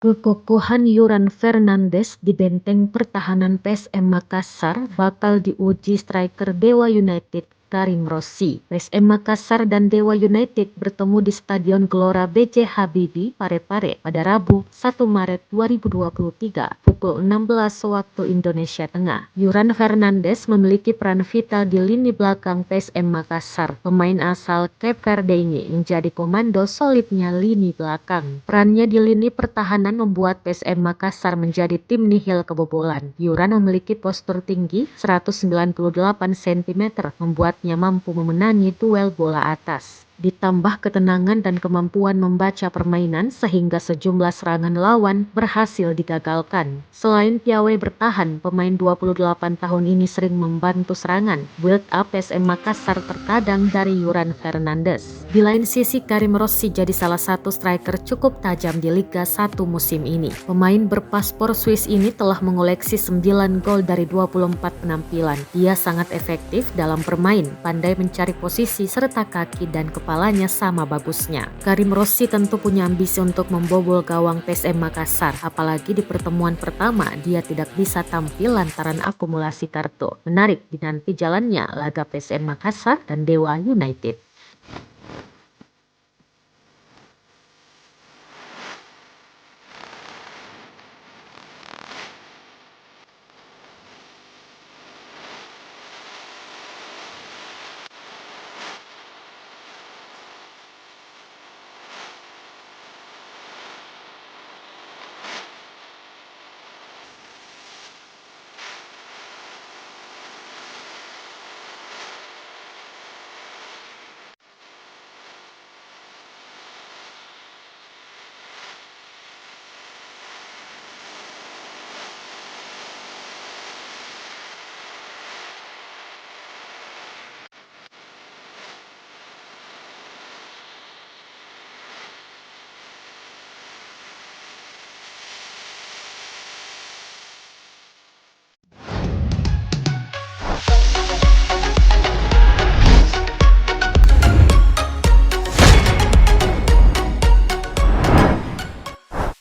Kekokohan Yuran Fernandes di benteng pertahanan PSM Makassar bakal diuji striker Dewa United Karim Rossi. PSM Makassar dan Dewa United bertemu di Stadion Gelora B.J. Habibie, Parepare pada Rabu 1 Maret 2023 pukul 16 waktu Indonesia Tengah. Yuran Fernandes memiliki peran vital di lini belakang PSM Makassar. Pemain asal Cape Verde ini menjadi komando solidnya lini belakang. Perannya di lini pertahanan membuat PSM Makassar menjadi tim nihil kebobolan. Yuran memiliki postur tinggi 198 cm, membuatnya mampu memenangi duel bola atas. Ditambah ketenangan dan kemampuan membaca permainan sehingga sejumlah serangan lawan berhasil digagalkan. Selain piawai bertahan, pemain 28 tahun ini sering membantu serangan. Build up PSM Makassar terkadang dari Yuran Fernandes. Di lain sisi, Karim Rossi jadi salah satu striker cukup tajam di Liga 1 musim ini. Pemain berpaspor Swiss ini telah mengoleksi 9 gol dari 24 penampilan. Dia sangat efektif dalam bermain, pandai mencari posisi serta kaki dan kepalanya sama bagusnya. Karim Rossi tentu punya ambisi untuk membobol gawang PSM Makassar, apalagi di pertemuan pertama dia tidak bisa tampil lantaran akumulasi kartu. Menarik dinanti jalannya laga PSM Makassar dan Dewa United.